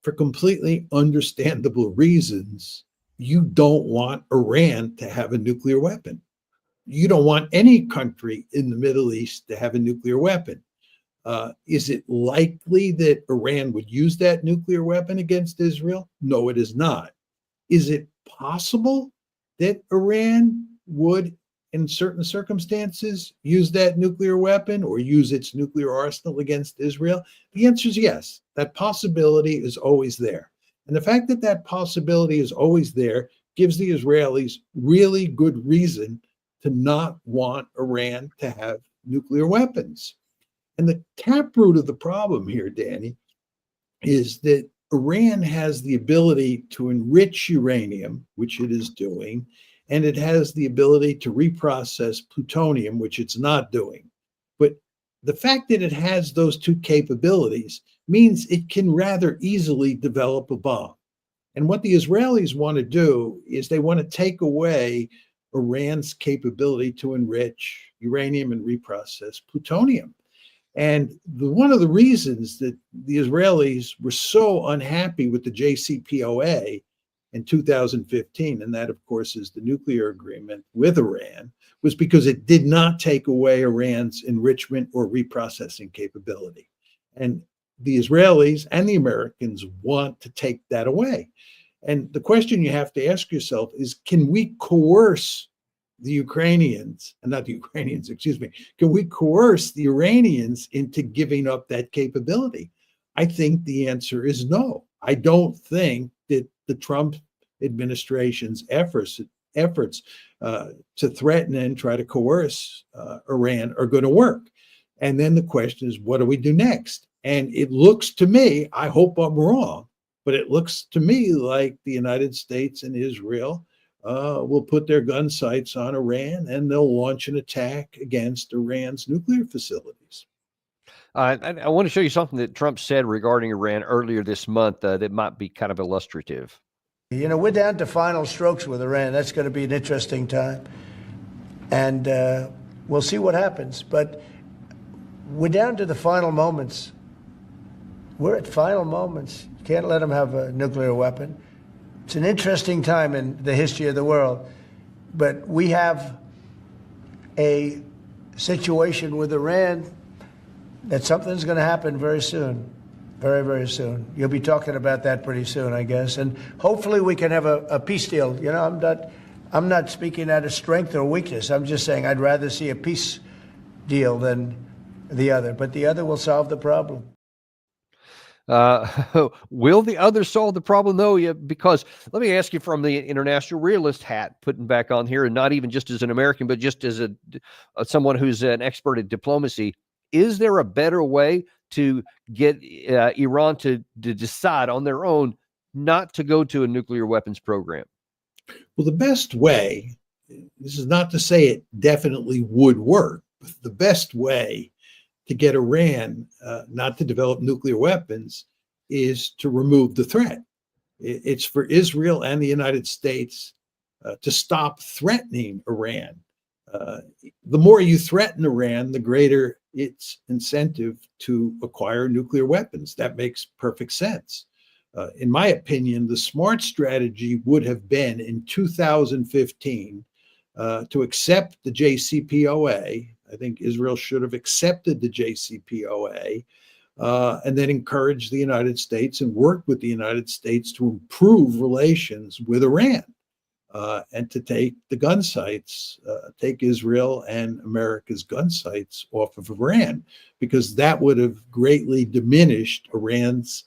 for completely understandable reasons, you don't want Iran to have a nuclear weapon. You don't want any country in the Middle East to have a nuclear weapon. Is it likely that Iran would use that nuclear weapon against Israel? No, it is not. Is it possible that Iran would, in certain circumstances, use that nuclear weapon or use its nuclear arsenal against Israel? The answer is yes. That possibility is always there. And the fact that that possibility is always there gives the Israelis really good reason to not want Iran to have nuclear weapons. And the taproot of the problem here, Danny, is that Iran has the ability to enrich uranium, which it is doing, and it has the ability to reprocess plutonium, which it's not doing. But the fact that it has those two capabilities means it can rather easily develop a bomb. And what the Israelis want to do is they want to take away Iran's capability to enrich uranium and reprocess plutonium. And one of the reasons that the Israelis were so unhappy with the JCPOA in 2015, and that, of course, is the nuclear agreement with Iran, was because it did not take away Iran's enrichment or reprocessing capability. And the Israelis and the Americans want to take that away. And the question you have to ask yourself is, can we coerce the Ukrainians, and not the Ukrainians, excuse me, can we coerce the Iranians into giving up that capability? I think the answer is no. I don't think that the Trump administration's efforts to threaten and try to coerce Iran are going to work. And then the question is, what do we do next? And it looks to me, I hope I'm wrong, but it looks to me like the United States and Israel will put their gun sights on Iran and they'll launch an attack against Iran's nuclear facilities. I want to show you something that Trump said regarding Iran earlier this month that might be kind of illustrative. You know, we're down to final strokes with Iran. That's going to be an interesting time. And we'll see what happens. But we're down to the final moments. We're at final moments. You can't let them have a nuclear weapon. It's an interesting time in the history of the world. But we have a situation with Iran that something's going to happen very soon. Very, very soon. You'll be talking about that pretty soon, I guess. And hopefully we can have a peace deal. You know, I'm not speaking out of strength or weakness. I'm just saying I'd rather see a peace deal than the other. But the other will solve the problem. Will the other solve the problem, though? Yeah, because let me ask you from the international realist hat, putting back on here, and not even just as an American, but just as someone who's an expert at diplomacy. Is there a better way to get Iran to decide on their own not to go to a nuclear weapons program? Well, the best way, this is not to say it definitely would work, but the best way to get Iran not to develop nuclear weapons is to remove the threat. It's for Israel and the United States to stop threatening Iran. The more you threaten Iran, the greater its incentive to acquire nuclear weapons. That makes perfect sense. In my opinion, the smart strategy would have been in 2015 to accept the JCPOA. I think Israel should have accepted the JCPOA and then encouraged the United States and worked with the United States to improve relations with Iran and to take the gun sights, take Israel and America's gun sights off of Iran, because that would have greatly diminished Iran's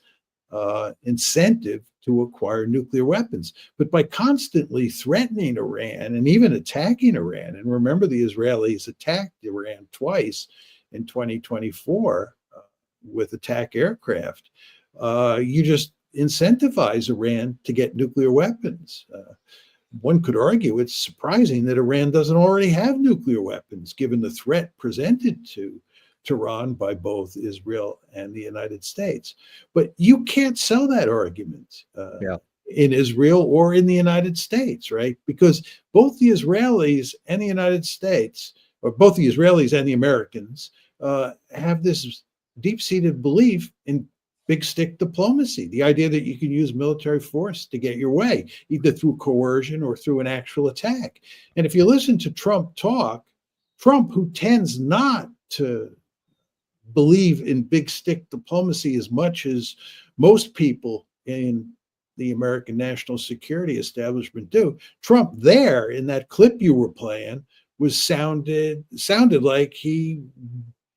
incentive to acquire nuclear weapons. But by constantly threatening Iran and even attacking Iran, and remember the Israelis attacked Iran twice in 2024 with attack aircraft, you just incentivize Iran to get nuclear weapons. One could argue it's surprising that Iran doesn't already have nuclear weapons, given the threat presented to Tehran by both Israel and the United States. But you can't sell that argument in Israel or in the United States, right? Because both the Israelis and the United States, or both the Israelis and the Americans, have this deep-seated belief in big stick diplomacy, the idea that you can use military force to get your way, either through coercion or through an actual attack. And if you listen to Trump talk, Trump, who tends not to believe in big stick diplomacy as much as most people in the American national security establishment do, Trump there in that clip you were playing sounded like he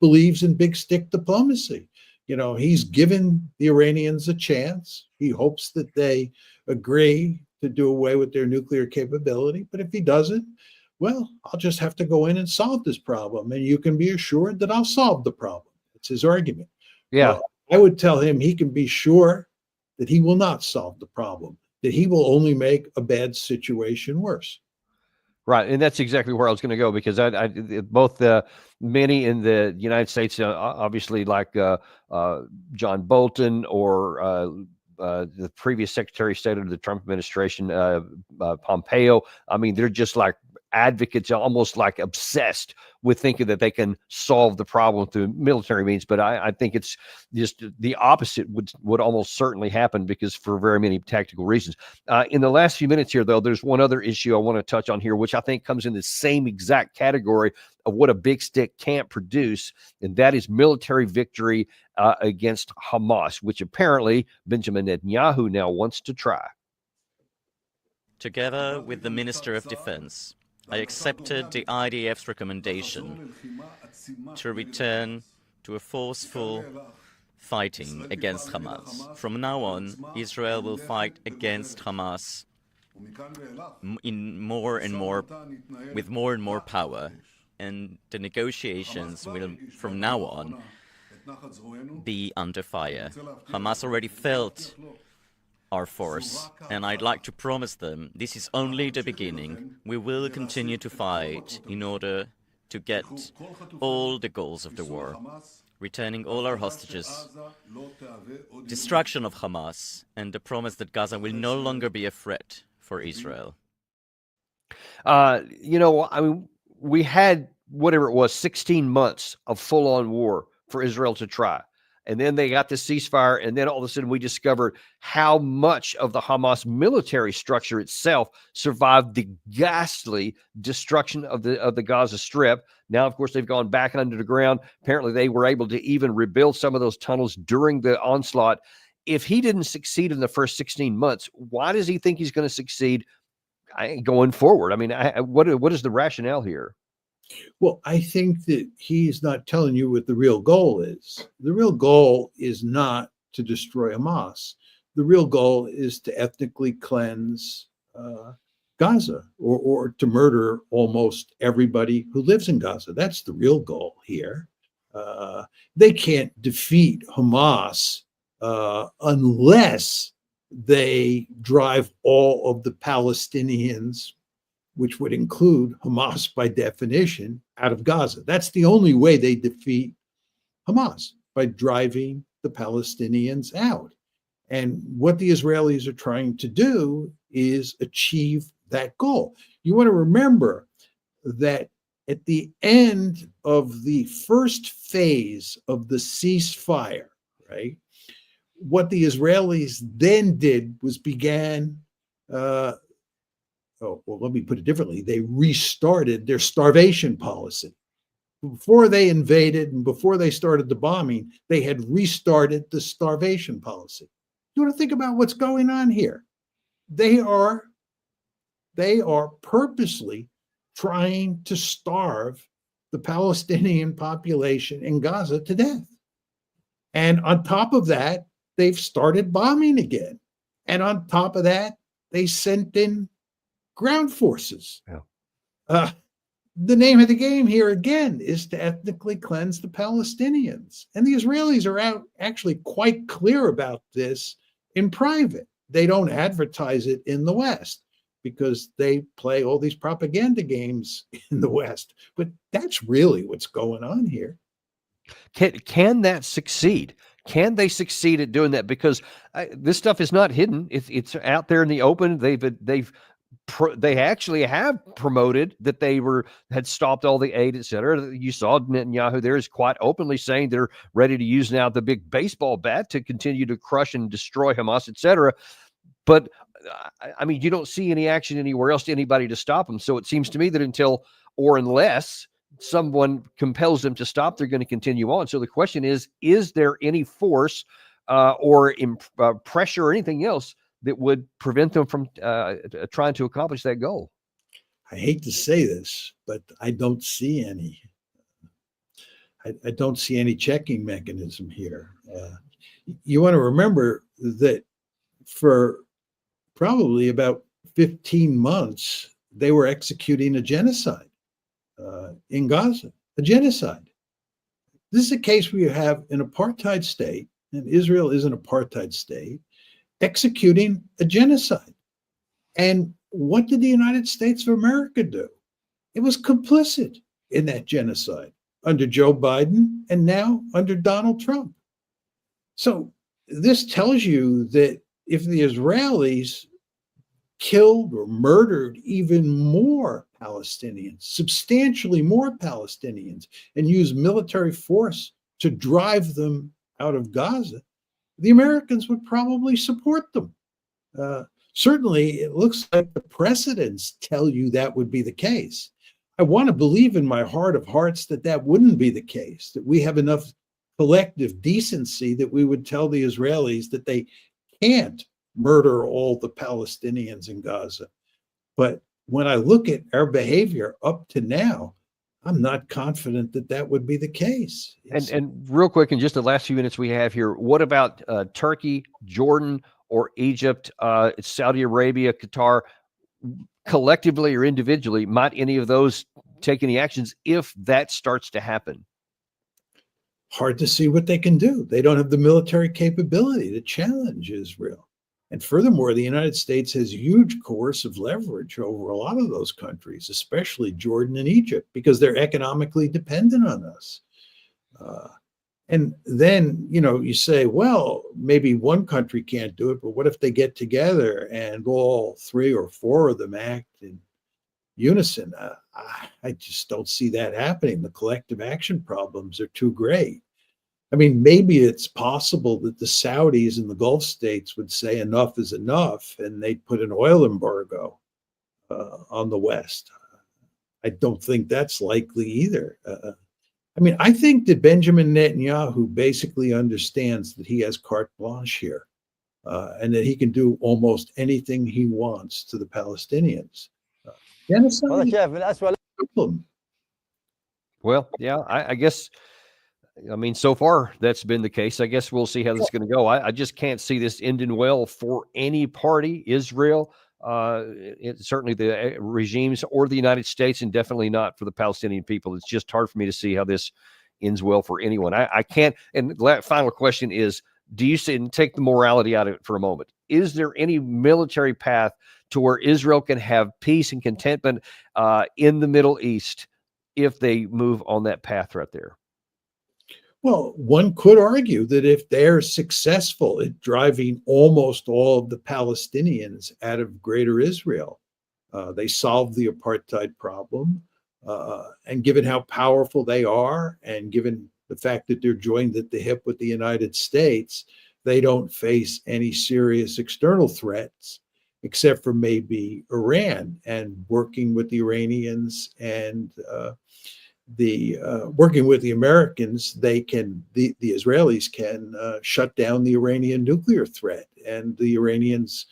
believes in big stick diplomacy. You know, he's given the Iranians a chance. He hopes that they agree to do away with their nuclear capability. But if he doesn't, well, I'll just have to go in and solve this problem. And you can be assured that I'll solve the problem. It's his argument. Yeah. Well, I would tell him he can be sure that he will not solve the problem, that he will only make a bad situation worse. Right, and that's exactly where I was going to go, because I both many in the United States, obviously like John Bolton or the previous Secretary of State of the Trump administration, Pompeo. I mean, they're just like advocates, almost like obsessed with thinking that they can solve the problem through military means. But I think it's just the opposite would almost certainly happen, because for very many tactical reasons. In the last few minutes here, though, there's one other issue I want to touch on here, which I think comes in the same exact category of what a big stick can't produce, and that is military victory against Hamas, which apparently Benjamin Netanyahu now wants to try. Together with the Minister of Defense, I accepted the IDF's recommendation to return to a forceful fighting against Hamas. From now on, Israel will fight against Hamas with more and more power, and the negotiations will, from now on, be under fire. Hamas already felt our force, and I'd like to promise them this is only the beginning. We will continue to fight in order to get all the goals of the war, returning all our hostages, destruction of Hamas, and the promise that Gaza will no longer be a threat for Israel. You know, I mean, we had whatever it was, 16 months of full-on war for Israel to try. And then they got the ceasefire, and then all of a sudden we discovered how much of the Hamas military structure itself survived the ghastly destruction of the Gaza Strip. Now, of course, they've gone back under the ground. Apparently, they were able to even rebuild some of those tunnels during the onslaught. If he didn't succeed in the first 16 months, why does he think he's going to succeed going forward? I mean, what is the rationale here? Well, I think that he's not telling you what the real goal is. The real goal is not to destroy Hamas. The real goal is to ethnically cleanse Gaza, or to murder almost everybody who lives in Gaza. That's the real goal here. They can't defeat Hamas unless they drive all of the Palestinians, which would include Hamas by definition, out of Gaza. That's the only way they defeat Hamas, by driving the Palestinians out. And what the Israelis are trying to do is achieve that goal. You want to remember that at the end of the first phase of the ceasefire, right, what the Israelis then did was began, let me put it differently. They restarted their starvation policy. Before they invaded and before they started the bombing, they had restarted the starvation policy. You want to think about what's going on here. They are purposely trying to starve the Palestinian population in Gaza to death. And on top of that, they've started bombing again. And on top of that, they sent in ground forces. Yeah. The name of the game here again is to ethnically cleanse the Palestinians. And the Israelis are out actually quite clear about this in private. They don't advertise it in the West because they play all these propaganda games in the West. But that's really what's going on here. Can that succeed? Can they succeed at doing that? Because this stuff is not hidden. It's out there in the open. They actually have promoted that they had stopped all the aid, et cetera. You saw Netanyahu there is quite openly saying they're ready to use now the big baseball bat to continue to crush and destroy Hamas, et cetera. But I mean, you don't see any action anywhere else to anybody to stop them. So it seems to me that unless someone compels them to stop, they're going to continue on. So the question is there any force or pressure or anything else that would prevent them from trying to accomplish that goal? I hate to say this, but I don't see any. I don't see any checking mechanism here. You want to remember that for probably about 15 months, they were executing a genocide in Gaza, a genocide. This is a case where you have an apartheid state, and Israel is an apartheid state, executing a genocide. And what did the United States of America do? It was complicit in that genocide under Joe Biden and now under Donald Trump. So this tells you that if the Israelis killed or murdered even more Palestinians, substantially more Palestinians, and used military force to drive them out of Gaza, the Americans would probably support them. Certainly, it looks like the precedents tell you that would be the case. I want to believe in my heart of hearts that that wouldn't be the case, that we have enough collective decency that we would tell the Israelis that they can't murder all the Palestinians in Gaza. But when I look at our behavior up to now, I'm not confident that that would be the case. And real quick, in just the last few minutes we have here, what about Turkey, Jordan, or Egypt, Saudi Arabia, Qatar, collectively or individually? Might any of those take any actions if that starts to happen? Hard to see what they can do. They don't have the military capability to challenge Israel. And furthermore, the United States has huge coercive leverage over a lot of those countries, especially Jordan and Egypt, because they're economically dependent on us. And then, you say, well, maybe one country can't do it, but what if they get together and all 3 or 4 of them act in unison? I just don't see that happening. The collective action problems are too great. I mean, maybe it's possible that the Saudis and the Gulf states would say enough is enough, and they'd put an oil embargo on the West. I don't think that's likely either. I mean, I think that Benjamin Netanyahu basically understands that he has carte blanche here and that he can do almost anything he wants to the Palestinians. Genocide is a problem. Well, yeah, I guess, I mean, so far that's been the case. I guess we'll see how this is going to go. I just can't see this ending well for any party, Israel, certainly the regimes or the United States, and definitely not for the Palestinian people. It's just hard for me to see how this ends well for anyone. I can't. And final question is, do you see, and take the morality out of it for a moment, is there any military path to where Israel can have peace and contentment in the Middle East if they move on that path right there? Well, one could argue that if they're successful at driving almost all of the Palestinians out of Greater Israel, they solve the apartheid problem. And given how powerful they are, and given the fact that they're joined at the hip with the United States, they don't face any serious external threats, except for maybe Iran. And working with the Iranians and working with the Americans, the Israelis can shut down the Iranian nuclear threat, and the Iranians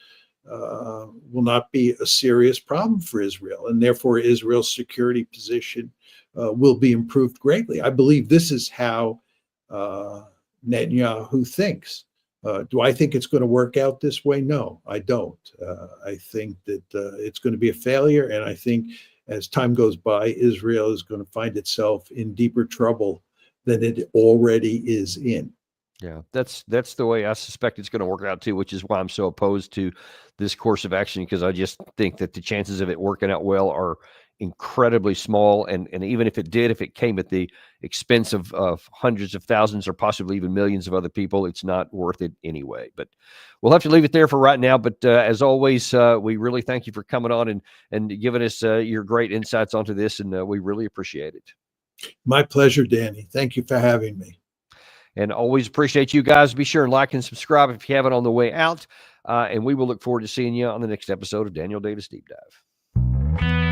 will not be a serious problem for Israel, and therefore Israel's security position will be improved greatly. I believe this is how Netanyahu thinks. Do I think it's going to work out this way? No, I don't. I think that it's going to be a failure, and I think as time goes by, Israel is going to find itself in deeper trouble than it already is in. Yeah, that's the way I suspect it's going to work out too, which is why I'm so opposed to this course of action, because I just think that the chances of it working out well are incredibly small. And even if it did, if it came at the expense of hundreds of thousands or possibly even millions of other people, it's not worth it anyway. But we'll have to leave it there for right now. But as always, we really thank you for coming on and giving us your great insights onto this. And we really appreciate it. My pleasure, Danny. Thank you for having me. And always appreciate you guys. Be sure and like and subscribe if you haven't on the way out. And we will look forward to seeing you on the next episode of Daniel Davis Deep Dive.